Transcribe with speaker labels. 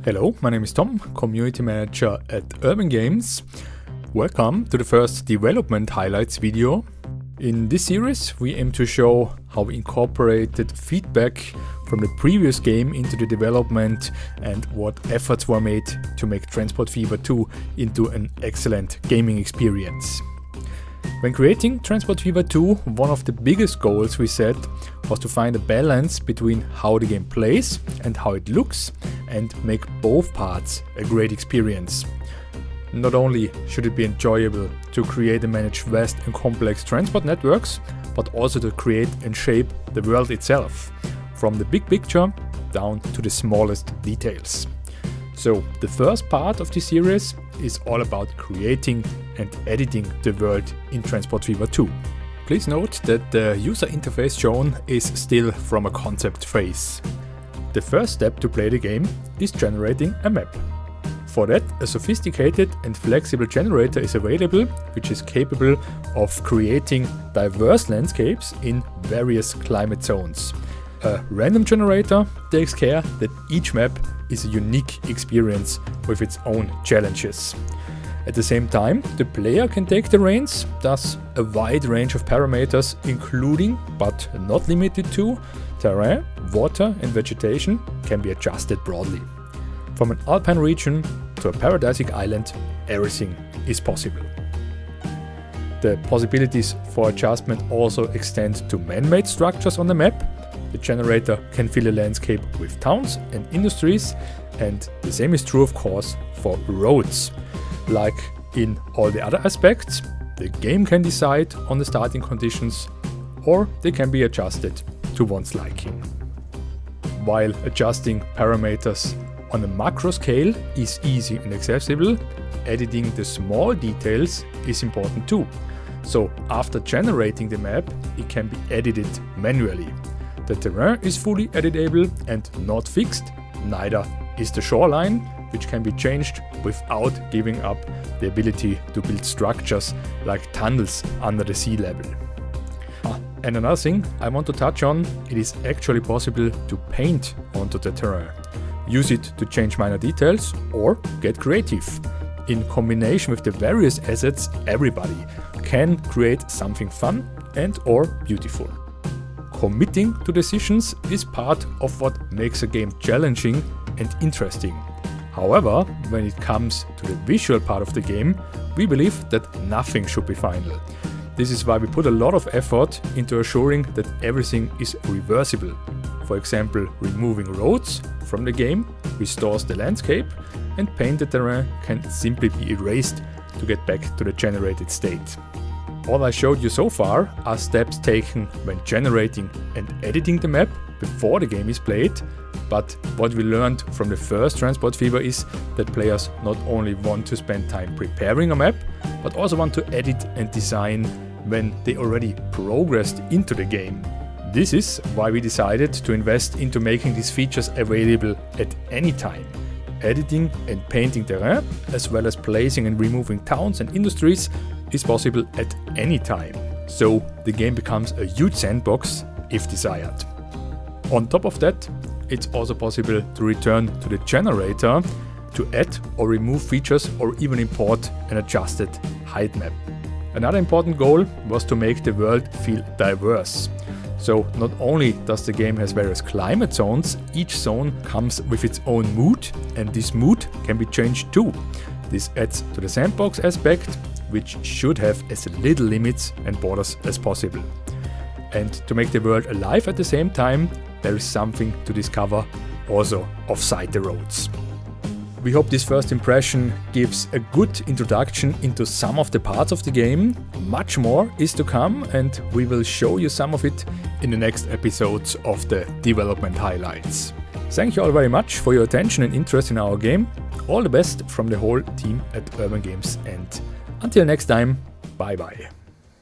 Speaker 1: Hello, my name is Tom, Community Manager at Urban Games. Welcome to the first development highlights video. In this series, we aim to show how we incorporated feedback from the previous game into the development and what efforts were made to make Transport Fever 2 into an excellent gaming experience. When creating Transport Fever 2, one of the biggest goals we set was to find a balance between how the game plays and how it looks and make both parts a great experience. Not only should it be enjoyable to create and manage vast and complex transport networks, but also to create and shape the world itself, from the big picture down to the smallest details. So the first part of this series is all about creating and editing the world in Transport Fever 2. Please note that the user interface shown is still from a concept phase. The first step to play the game is generating a map. For that, a sophisticated and flexible generator is available, which is capable of creating diverse landscapes in various climate zones. A random generator takes care that each map is a unique experience with its own challenges. At the same time, the player can take the reins, thus a wide range of parameters including, but not limited to, terrain, water and vegetation can be adjusted broadly. From an alpine region to a paradisic island, everything is possible. The possibilities for adjustment also extend to man-made structures on the map. The generator can fill a landscape with towns and industries, and the same is true of course for roads. Like in all the other aspects, the game can decide on the starting conditions, or they can be adjusted to one's liking. While adjusting parameters on a macro scale is easy and accessible, editing the small details is important too. So after generating the map, it can be edited manually. The terrain is fully editable and not fixed, neither is the shoreline, which can be changed without giving up the ability to build structures like tunnels under the sea level. And another thing I want to touch on, it is actually possible to paint onto the terrain. Use it to change minor details or get creative. In combination with the various assets, everybody can create something fun and or beautiful. Committing to decisions is part of what makes a game challenging and interesting. However, when it comes to the visual part of the game, we believe that nothing should be final. This is why we put a lot of effort into assuring that everything is reversible. For example, removing roads from the game restores the landscape, and painted terrain can simply be erased to get back to the generated state. All I showed you so far are steps taken when generating and editing the map before the game is played, but what we learned from the first Transport Fever is that players not only want to spend time preparing a map, but also want to edit and design when they already progressed into the game. This is why we decided to invest into making these features available at any time. Editing and painting terrain, as well as placing and removing towns and industries, is possible at any time. So the game becomes a huge sandbox if desired. On top of that, it's also possible to return to the generator to add or remove features or even import an adjusted height map. Another important goal was to make the world feel diverse. So not only does the game has various climate zones, each zone comes with its own mood, and this mood can be changed too. This adds to the sandbox aspect, which should have as little limits and borders as possible. And to make the world alive at the same time, there is something to discover also offside the roads. We hope this first impression gives a good introduction into some of the parts of the game. Much more is to come, and we will show you some of it in the next episodes of the development highlights. Thank you all very much for your attention and interest in our game. All the best from the whole team at Urban Games, and until next time, bye bye.